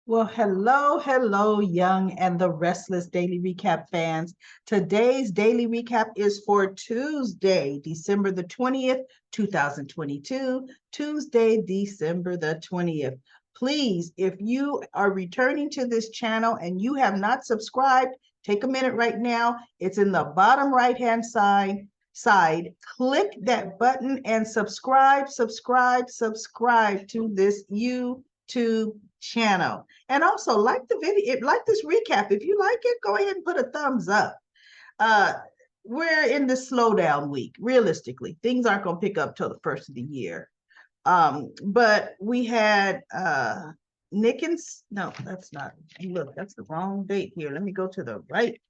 Well, hello, Young and the Restless Daily Recap fans. Today's daily recap is for Tuesday, December the 20th, 2022. Tuesday, December the 20th. Please, if you are returning to this channel and you have not subscribed, take a minute right now. It's in the bottom right-hand side. Click that button and subscribe to this YouTube channel. And also like the video, like this recap. If you like it, go ahead and put a thumbs up. Uh, we're in the slowdown week. Realistically, things aren't going to pick up till the first of the year. But we had Nickens. No, that's not. Look, that's the wrong date here. Let me go to the right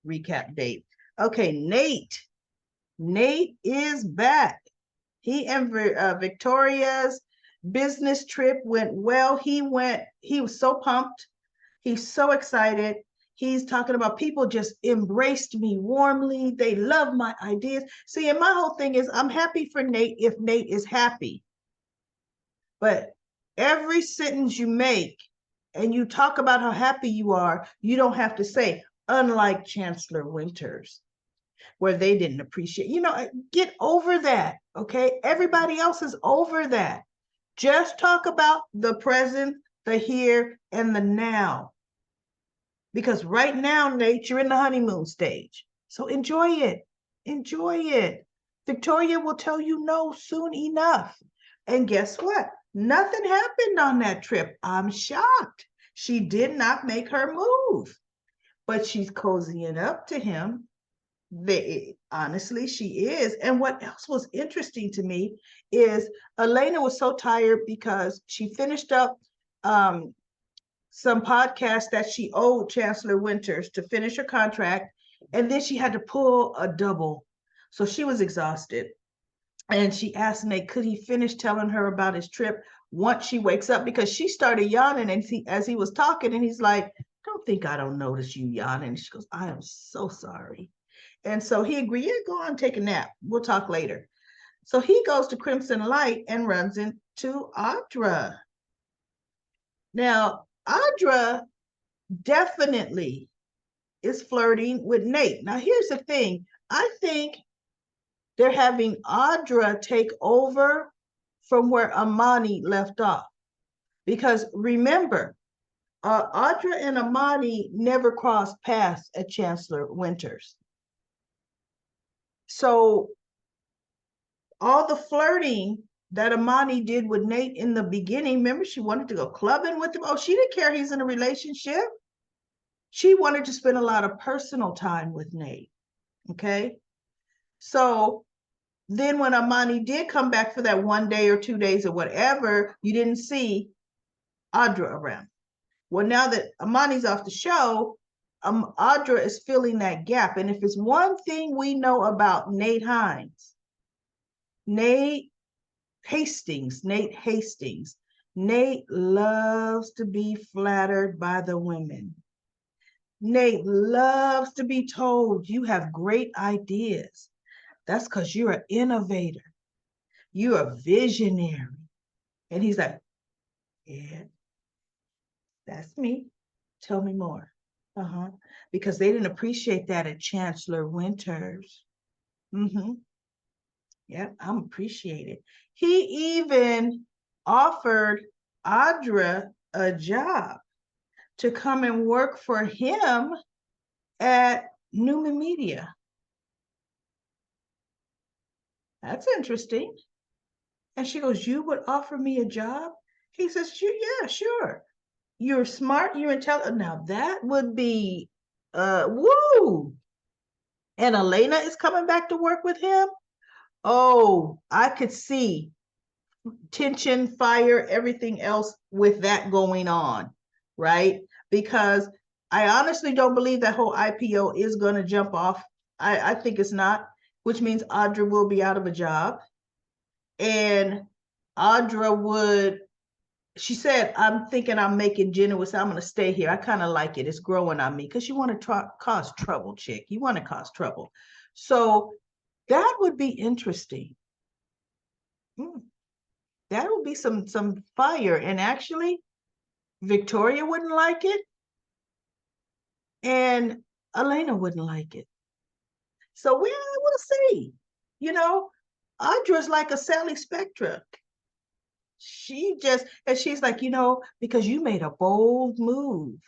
recap date. Okay, Nate. Nate is back. He and Victoria's business trip went well. He was so pumped. He's so excited. He's talking about people just embraced me warmly. They love my ideas. See, and my whole thing is I'm happy for Nate if Nate is happy. But every sentence you make and you talk about how happy you are, you don't have to say, unlike Chancellor Winters, where they didn't appreciate, get over that. Okay. Everybody else is over that. Just talk about the present, the here, and the now. Because right now, Nate, you're in the honeymoon stage. So enjoy it. Enjoy it. Victoria will tell you no soon enough. And guess what? Nothing happened on that trip. I'm shocked. She did not make her move, but she's cozying up to him. Honestly, she is. And what else was interesting to me is Elena was so tired because she finished up some podcasts that she owed Chancellor Winters to finish her contract, and then she had to pull a double. So she was exhausted. And she asked Nate, could he finish telling her about his trip once she wakes up? Because she started yawning and as he was talking, and he's like, don't think I don't notice you yawning. And she goes, I am so sorry. And so he agreed, yeah, go on, take a nap. We'll talk later. So he goes to Crimson Light and runs into Audra. Now, Audra definitely is flirting with Nate. Now, here's the thing. I think they're having Audra take over from where Amani left off. Because remember, Audra and Amani never crossed paths at Chancellor Winters. So all the flirting that Amani did with Nate in the beginning, remember, she wanted to go clubbing with him. Oh, she didn't care he's in a relationship. She wanted to spend a lot of personal time with Nate. Okay. So then when Amani did come back for that 1 day or 2 days or whatever, you didn't see Audra around. Well, now that Amani's off the show, Audra is filling that gap. And if it's one thing we know about Nate Hastings, Nate loves to be flattered by the women. Nate loves to be told you have great ideas. That's because you're an innovator. You're a visionary. And he's like, yeah, that's me. Tell me more. Uh-huh. Because they didn't appreciate that at Chancellor Winters. Mm-hmm. Yeah, I'm appreciated. He even offered Audra a job to come and work for him at Newman Media. That's interesting. And she goes, you would offer me a job? He says, yeah, sure. You're smart, you're intelligent. Now that would be woo. And Elena is coming back to work with him. Oh, I could see tension, fire, everything else with that going on, right? Because I honestly don't believe that whole IPO is going to jump off. I think it's not, which means Audra will be out of a job. And Audra would, she said, I'm thinking I'm making genuine, so I'm going to stay here. I kind of like it. It's growing on me because you want to cause trouble, chick. You want to cause trouble. So that would be interesting. That would be some fire. And actually, Victoria wouldn't like it, and Elena wouldn't like it. So we'll see. You know, Audra's like a Sally Spectra. And she's like, because you made a bold move.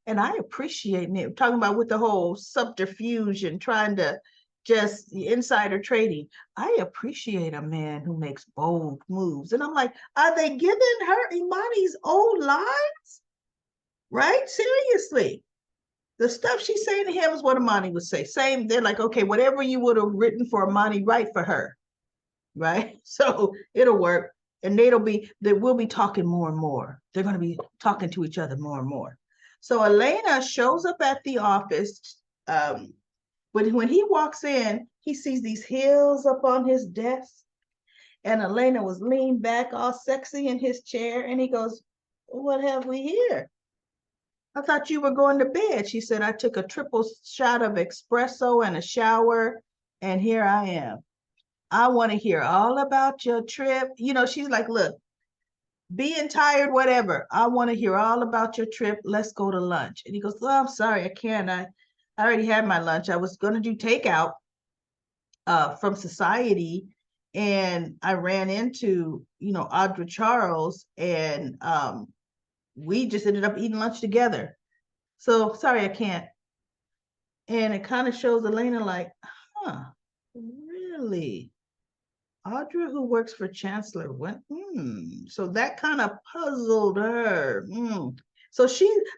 And I appreciate it. Talking about with the whole subterfuge and trying to just insider trading. I appreciate a man who makes bold moves. And I'm like, are they giving her Imani's old lines? Right? Seriously. The stuff she's saying to him is what Imani would say. Same, they're like, okay, whatever you would have written for Imani, write for her. Right? So it'll work. And they will be talking more and more. They're going to be talking to each other more and more. So Elena shows up at the office. But when he walks in, he sees these heels up on his desk. And Elena was leaned back all sexy in his chair. And he goes, what have we here? I thought you were going to bed. She said, I took a triple shot of espresso and a shower. And here I am. I want to hear all about your trip. She's like, look, being tired, whatever. I want to hear all about your trip. Let's go to lunch. And he goes, oh, I'm sorry, I can't. I already had my lunch. I was going to do takeout from Society. And I ran into, Audra Charles, and we just ended up eating lunch together. So sorry, I can't. And it kind of shows Elena like, really? Audra, who works for Chancellor, went, So that kind of puzzled her. So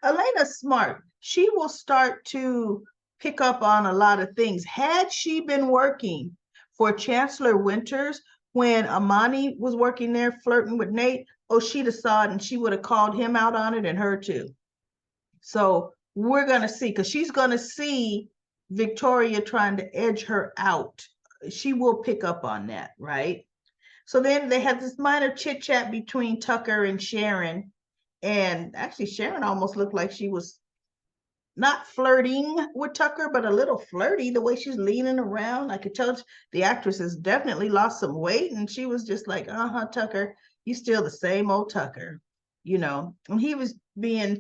Elena's smart. She will start to pick up on a lot of things. Had she been working for Chancellor Winters when Amani was working there flirting with Nate, she'd have saw it and she would have called him out on it and her too. So we're going to see, because she's going to see Victoria trying to edge her out. She will pick up on that, right? So then they had this minor chit chat between Tucker and Sharon. And actually, Sharon almost looked like she was not flirting with Tucker, but a little flirty, the way she's leaning around. I could tell the actress has definitely lost some weight. And she was just like, Tucker, you still the same old Tucker, And he was being,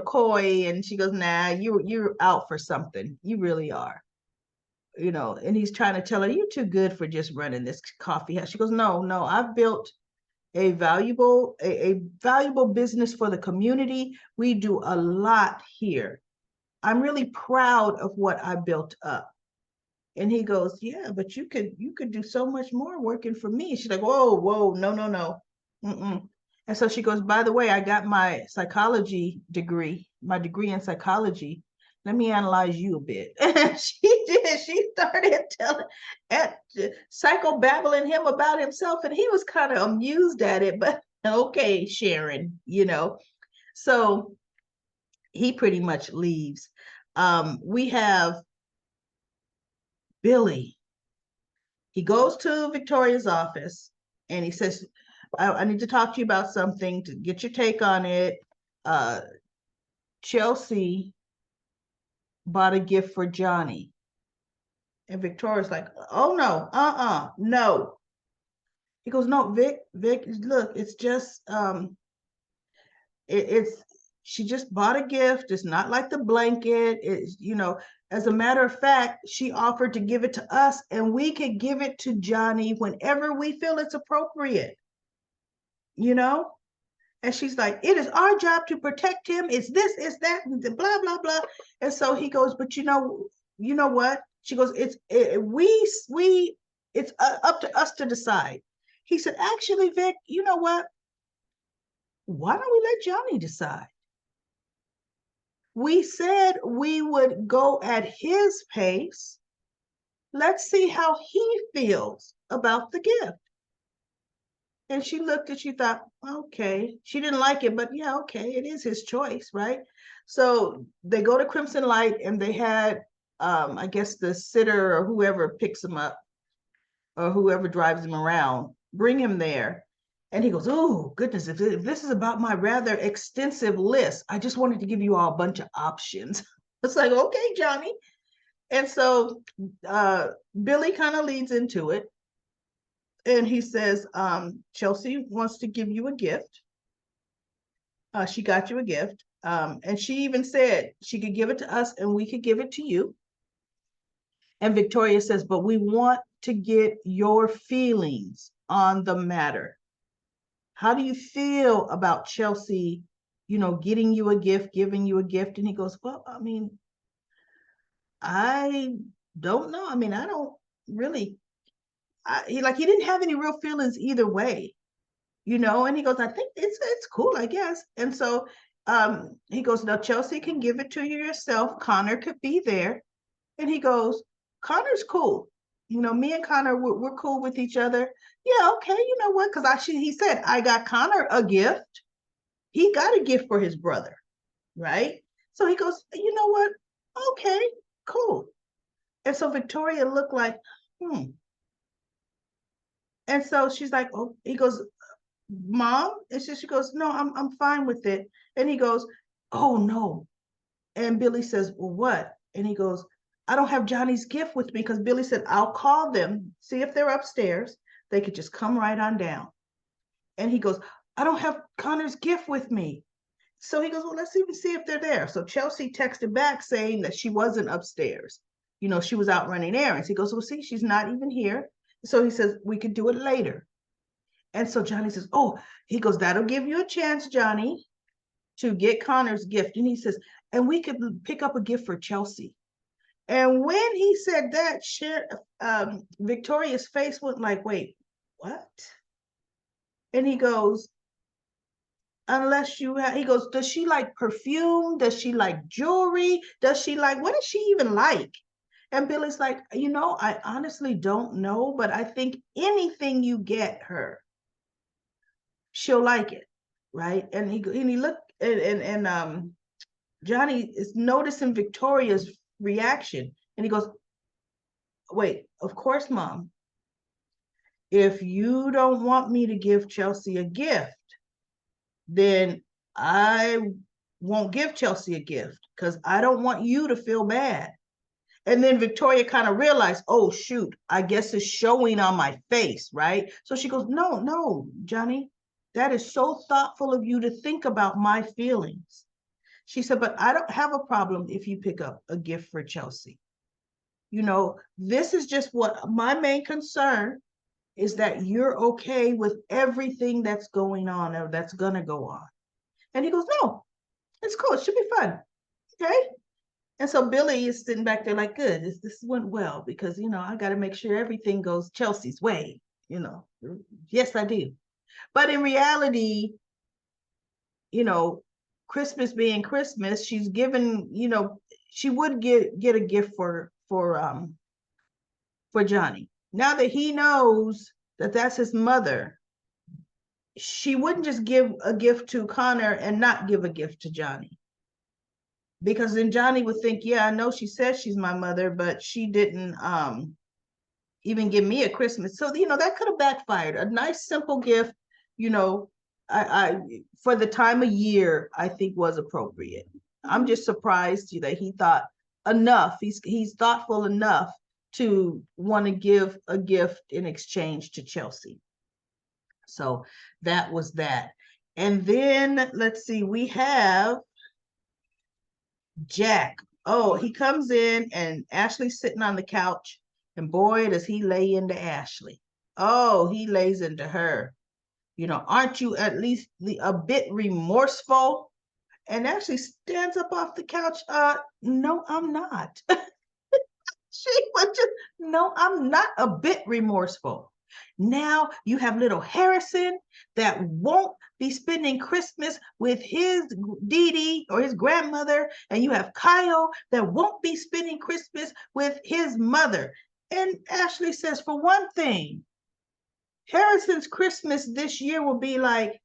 coy. And she goes, nah, you're out for something. You really are. And he's trying to tell her, you're too good for just running this coffee house. She goes, no, I've built a valuable business for the community. We do a lot here. I'm really proud of what I built up. And he goes, yeah, but you could do so much more working for me. She's like, whoa, no. Mm-mm. And so she goes, by the way, I got my degree in psychology. Let me analyze you a bit. She did. She started psychobabbling him about himself, and he was kind of amused at it, but okay, Sharon, So he pretty much leaves. We have Billy. He goes to Victoria's office and he says, I need to talk to you about something, to get your take on it. Chelsea bought a gift for Johnny. And Victoria's like, oh no, no. He goes, no, Vic, look, it's just it's she just bought a gift. It's not like the blanket. It's, as a matter of fact, she offered to give it to us, and we could give it to Johnny whenever we feel it's appropriate. And she's like, it is our job to protect him. It's this, it's that, blah, blah, blah. And so he goes, but you know what? She goes, it's up to us to decide. He said, actually, Vic, you know what? Why don't we let Johnny decide? We said we would go at his pace. Let's see how he feels about the gift. And she looked and she thought, okay. She didn't like it, but yeah, okay, it is his choice, right? So they go to Crimson Light, and they had, I guess, the sitter or whoever picks him up or whoever drives him around, bring him there. And he goes, oh, goodness, if this is about my rather extensive list, I just wanted to give you all a bunch of options. It's like, okay, Johnny. And so Billy kind of leads into it. And he says, Chelsea wants to give you a gift. She got you a gift. And she even said she could give it to us and we could give it to you. And Victoria says, but we want to get your feelings on the matter. How do you feel about Chelsea, getting you a gift, giving you a gift? And he goes, well, I mean, I don't know. I mean, I don't really, he didn't have any real feelings either way, and he goes, I think it's cool, I guess. And so he goes, now Chelsea can give it to you yourself. Connor could be there. And he goes, Connor's cool. Me and Connor, we're cool with each other. Yeah, okay, you know what? Because he said, I got Connor a gift. He got a gift for his brother, right? So he goes, you know what? Okay, cool. And so Victoria looked like, And so she's like, oh, he goes, Mom? And she goes, no, I'm fine with it. And he goes, oh no. And Billy says, well, what? And he goes, I don't have Johnny's gift with me because Billy said, I'll call them, see if they're upstairs. They could just come right on down. And he goes, I don't have Connor's gift with me. So he goes, well, let's even see if they're there. So Chelsea texted back saying that she wasn't upstairs. She was out running errands. He goes, well, see, she's not even here. So he says, we could do it later. And so Johnny says, oh, he goes, that'll give you a chance, Johnny, to get Connor's gift. And he says, and we could pick up a gift for Chelsea. And when he said that, Victoria's face went like, wait, what? And he goes, unless he goes, does she like perfume? Does she like jewelry? What does she even like? And Billy's like, I honestly don't know, but I think anything you get her, she'll like it, right? And he looked, and Johnny is noticing Victoria's reaction, and he goes, wait, of course, Mom. If you don't want me to give Chelsea a gift, then I won't give Chelsea a gift because I don't want you to feel bad. And then Victoria kind of realized, oh, shoot, I guess it's showing on my face, right? So she goes, no, Johnny, that is so thoughtful of you to think about my feelings. She said, but I don't have a problem if you pick up a gift for Chelsea. This is just what my main concern is, that you're okay with everything that's going on or that's going to go on. And he goes, no, it's cool. It should be fun. Okay. And so Billy is sitting back there like, good, this went well because, I got to make sure everything goes Chelsea's way. Yes, I do. But in reality, Christmas being Christmas, she's given, she would get a gift for Johnny. Now that he knows that that's his mother, she wouldn't just give a gift to Connor and not give a gift to Johnny. Because then Johnny would think, yeah, I know she says she's my mother, but she didn't even give me a Christmas. So, that could have backfired. A nice, simple gift, I for the time of year, I think was appropriate. I'm just surprised that he thought enough. He's thoughtful enough to want to give a gift in exchange to Chelsea. So that was that. And then let's see, we have Jack. Oh, he comes in and Ashley's sitting on the couch, and boy, does he lay into Ashley. Oh, he lays into her. Aren't you at least a bit remorseful? And Ashley stands up off the couch. No, I'm not. She was just, no, I'm not a bit remorseful. Now you have little Harrison that won't be spending Christmas with his Dee Dee or his grandmother, and you have Kyle that won't be spending Christmas with his mother. And Ashley says, for one thing, Harrison's Christmas this year will be like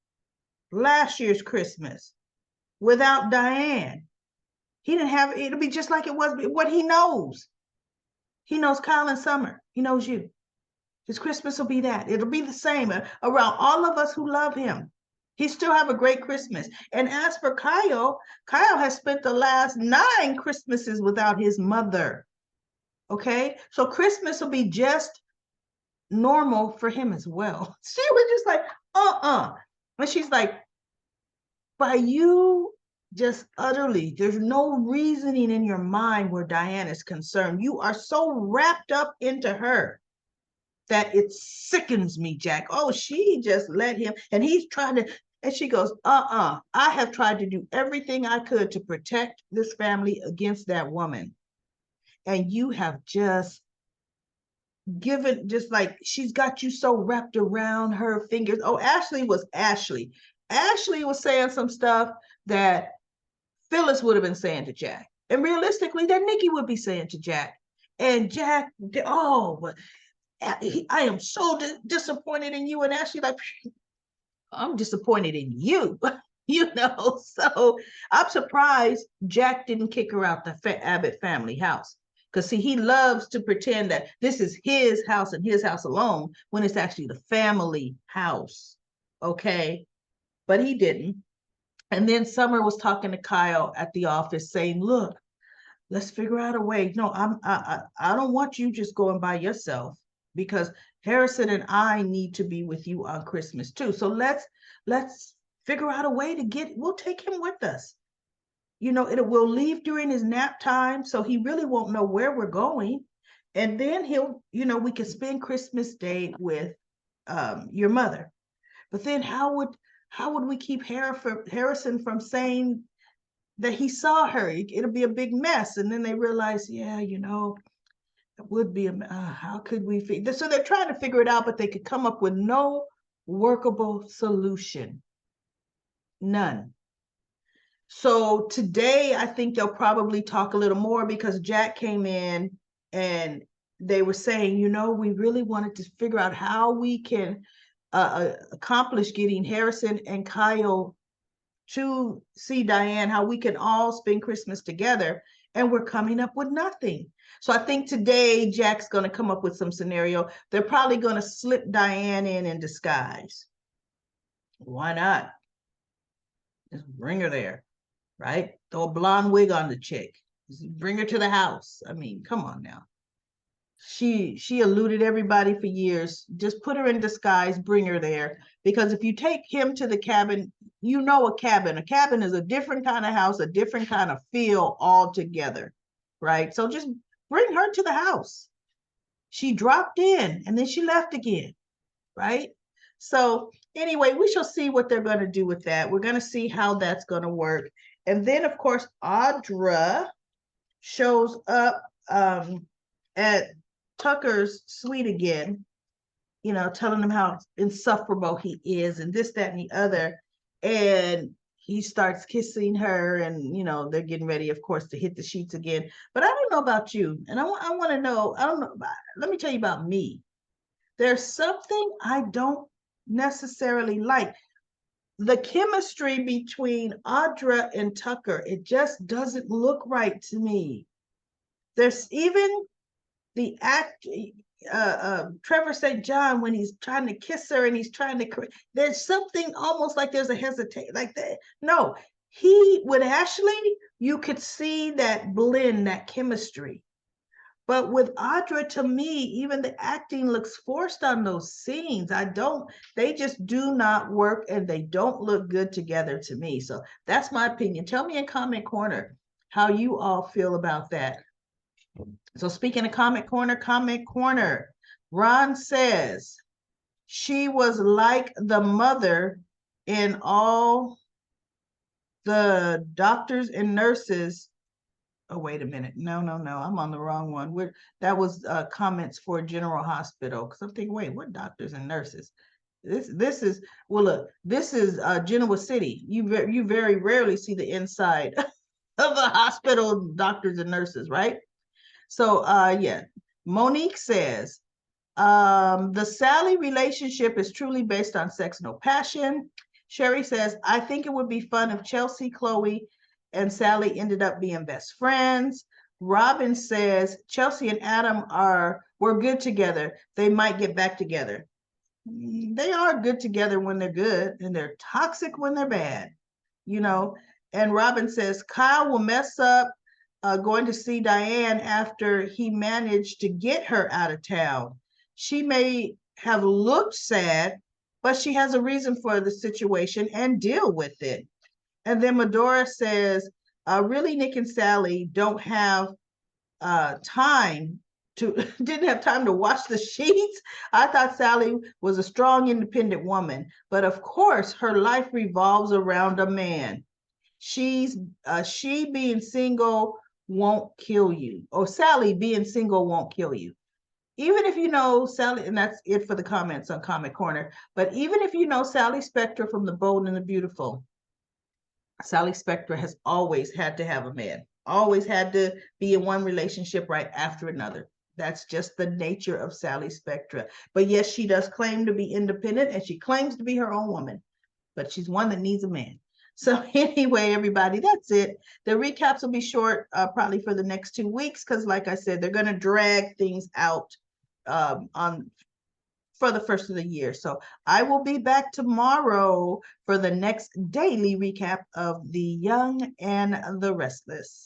last year's Christmas without Diane. He didn't have, it'll be just like it was, what he knows. He knows Kyle and Summer. He knows you. His Christmas will be that. It'll be the same around all of us who love him. He still have a great Christmas. And as for Kyle, Kyle has spent the last 9 Christmases without his mother. Okay? So Christmas will be just normal for him as well. She was just like, And she's like, by you just utterly, there's no reasoning in your mind where Diane is concerned. You are so wrapped up into her that it sickens me, Jack. Oh, she just let him, and he's trying to, and she goes, I have tried to do everything I could to protect this family against that woman. And you have just given, just like she's got you so wrapped around her fingers. Oh, Ashley was Ashley. Ashley was saying some stuff that Phyllis would have been saying to Jack. And realistically, that Nikki would be saying to Jack. And Jack, oh, I am so disappointed in you. And Ashley, like, I'm disappointed in you, you know. So I'm surprised Jack didn't kick her out the Abbott family house. Because see, he loves to pretend that this is his house and his house alone when it's actually the family house. Okay. But he didn't. And then Summer was talking to Kyle at the office saying, look, let's figure out a way. No, I don't want you just going by yourself because Harrison and I need to be with you on Christmas too. So let's figure out a way to we'll take him with us. You know, we'll leave during his nap time, so he really won't know where we're going. And then we can spend Christmas Day with your mother. But then how would we keep Harrison from saying that he saw her? It'll be a big mess. And then they realize, yeah, it would be how could we figure? So they're trying to figure it out, but they could come up with no workable solution. None. So today, I think they'll probably talk a little more because Jack came in and they were saying, we really wanted to figure out how we can accomplish getting Harrison and Kyle to see Diane, how we can all spend Christmas together. And we're coming up with nothing. So I think today Jack's going to come up with some scenario. They're probably going to slip Diane in disguise. Why not? Just bring her there, right? Throw a blonde wig on the chick. Bring her to the house. I mean, come on now. She eluded everybody for years. Just put her in disguise, bring her there. Because if you take him to the cabin, a cabin is a different kind of house, a different kind of feel altogether, right? So just bring her to the house. She dropped in and then she left again, right? So anyway, we shall see what they're going to do with that. We're going to see how that's going to work. And then, of course, Audra shows up at Tucker's suite again, telling him how insufferable he is and this, that, and the other. And he starts kissing her and, they're getting ready, of course, to hit the sheets again. But I don't know about you. And I want to know, I don't know. Let me tell you about me. There's something I don't necessarily like. The chemistry between Audra and Tucker, it just doesn't look right to me. There's even the act, Trevor St. John, when he's trying to kiss her and he's trying to, there's something almost like there's a hesitation like that. No, with Ashley, you could see that blend, that chemistry. But with Audra, to me, even the acting looks forced on those scenes. They just do not work and they don't look good together to me. So that's my opinion. Tell me in comment corner how you all feel about that. So speaking of comment corner, Ron says she was like the mother in all the doctors and nurses. Oh, wait a minute. No. I'm on the wrong one. That was comments for General Hospital. Because I'm thinking, wait, what doctors and nurses? This is, well, look, this is Genoa City. You very rarely see the inside of a hospital, doctors and nurses, right? So, yeah, Monique says, the Sally relationship is truly based on sex, no passion. Sherry says, I think it would be fun if Chelsea, Chloe, and Sally ended up being best friends. Robin says, Chelsea and Adam were good together. They might get back together. They are good together when they're good, and they're toxic when they're bad, And Robin says, Kyle will mess up going to see Diane after he managed to get her out of town. She may have looked sad, but she has a reason for the situation and deal with it. And then Medora says, really, Nick and Sally don't have time to didn't have time to wash the sheets. I thought Sally was a strong, independent woman, but of course her life revolves around a man. She being single won't kill you, or Sally being single won't kill you. Even if you know Sally, and that's it for the comments on Comic Corner. But even if you know Sally Spectre from The Bold and the Beautiful, Sally Spectre has always had to have a man, always had to be in one relationship right after another. That's just the nature of Sally Spectre. But yes, she does claim to be independent and she claims to be her own woman, but she's one that needs a man. So anyway, everybody, that's it. The recaps will be short, probably for the next 2 weeks, because like I said, they're going to drag things out on for the first of the year. So I will be back tomorrow for the next daily recap of The Young and the Restless.